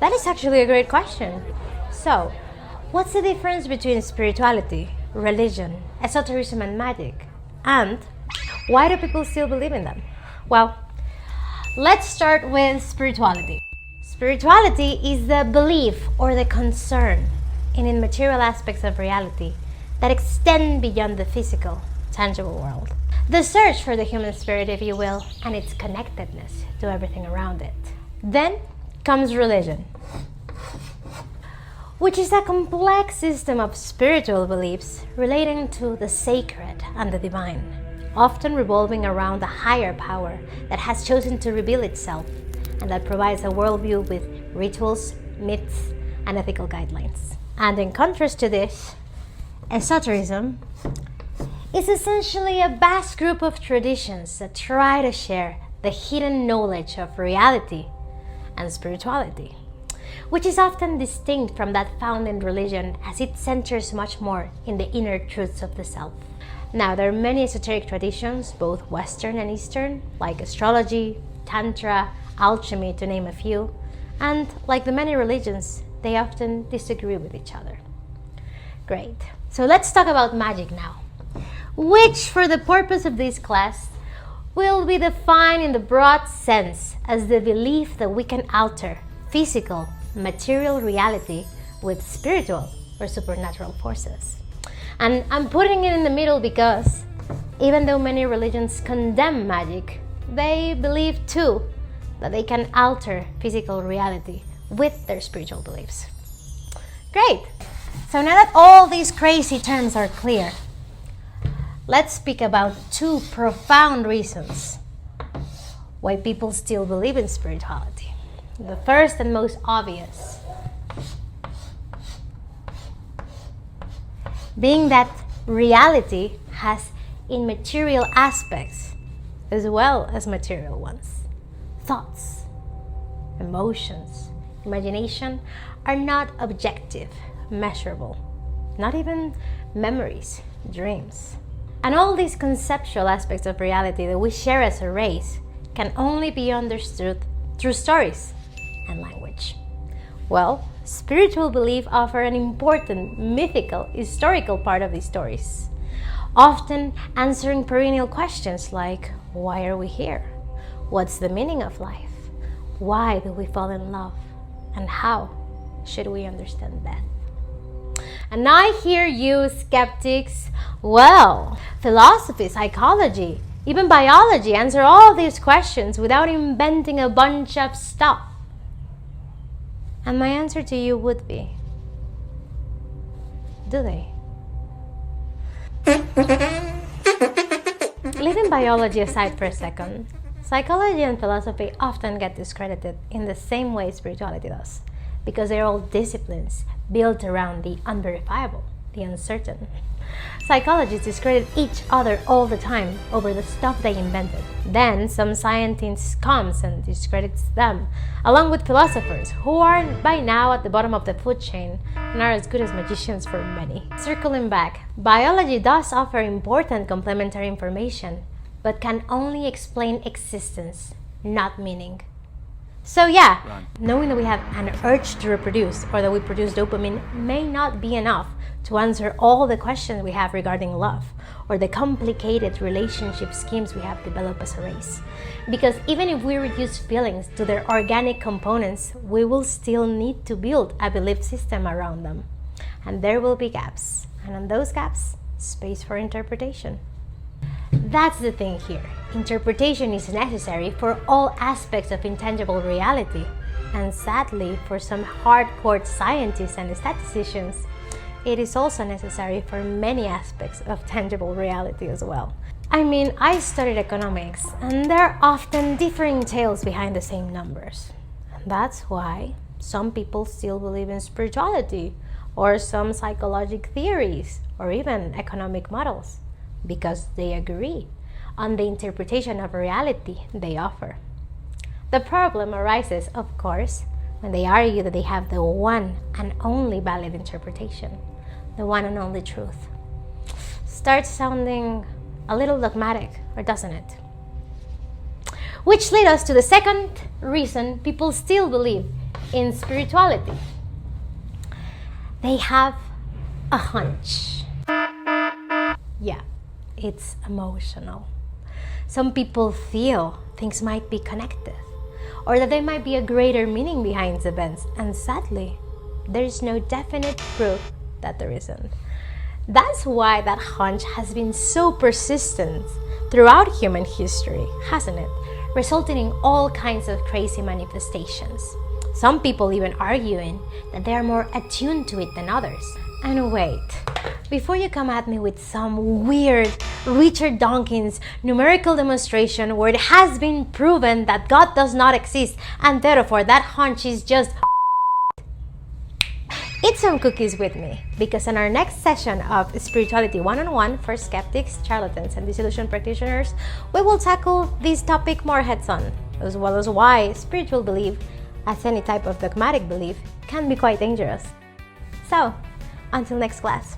That is actually a great question. So, what's the difference between spirituality, religion, esotericism and magic? And why do people still believe in them? Well, let's start with spirituality. Spirituality is the belief or the concern in immaterial aspects of reality that extend beyond the physical, tangible world. The search for the human spirit, if you will, and its connectedness to everything around it. Then comes religion, which is a complex system of spiritual beliefs relating to the sacred and the divine, often revolving around a higher power that has chosen to reveal itself and that provides a worldview with rituals, myths, and ethical guidelines. And in contrast to this, esotericism is essentially a vast group of traditions that try to share the hidden knowledge of reality and spirituality, which is often distinct from that found in religion as it centers much more in the inner truths of the self. Now, there are many esoteric traditions, both Western and Eastern, like astrology, Tantra, alchemy, to name a few, and like the many religions, they often disagree with each other. Great. So let's talk about magic now, which for the purpose of this class will be defined in the broad sense as the belief that we can alter physical, material reality with spiritual or supernatural forces. And I'm putting it in the middle because even though many religions condemn magic, they believe too that they can alter physical reality with their spiritual beliefs. Great! So now that all these crazy terms are clear, let's speak about two profound reasons why people still believe in spirituality. The first and most obvious being that reality has immaterial aspects as well as material ones. Thoughts, emotions, imagination are not objective, measurable, not even memories, dreams. And all these conceptual aspects of reality that we share as a race can only be understood through stories and language. Well, spiritual belief offer an important mythical, historical part of these stories, often answering perennial questions like, why are we here? What's the meaning of life? Why do we fall in love? And how should we understand death? And I hear you skeptics, well, philosophy, psychology, even biology answer all these questions without inventing a bunch of stuff. And my answer to you would be, do they? Leaving biology aside for a second, psychology and philosophy often get discredited in the same way spirituality does, because they're all disciplines built around the unverifiable, the uncertain. Psychologists discredit each other all the time over the stuff they invented. Then some scientist comes and discredits them, along with philosophers who are by now at the bottom of the food chain and are as good as magicians for many. Circling back, biology does offer important complementary information, but can only explain existence, not meaning. So yeah, knowing that we have an urge to reproduce or that we produce dopamine may not be enough to answer all the questions we have regarding love or the complicated relationship schemes we have developed as a race. Because even if we reduce feelings to their organic components, we will still need to build a belief system around them. And there will be gaps. And on those gaps, space for interpretation. That's the thing here. Interpretation is necessary for all aspects of intangible reality. And sadly, for some hardcore scientists and statisticians, it is also necessary for many aspects of tangible reality as well. I mean, I studied economics, and there are often differing tales behind the same numbers. And that's why some people still believe in spirituality, or some psychological theories, or even economic models, because they agree on the interpretation of reality they offer. The problem arises, of course, when they argue that they have the one and only valid interpretation, the one and only truth. Starts sounding a little dogmatic, or doesn't it? Which leads us to the second reason people still believe in spirituality. They have a hunch. Yeah, it's emotional. Some people feel things might be connected, or that there might be a greater meaning behind events, and sadly, there's no definite proof that there isn't. That's why that hunch has been so persistent throughout human history, hasn't it? Resulting in all kinds of crazy manifestations. Some people even arguing that they are more attuned to it than others. And wait, before you come at me with some weird Richard Dawkins numerical demonstration where it has been proven that God does not exist and therefore that hunch is just eat some cookies with me, because in our next session of Spirituality 101 for skeptics, charlatans, and disillusioned practitioners, we will tackle this topic more heads-on, as well as why spiritual belief, as any type of dogmatic belief, can be quite dangerous. So, until next class.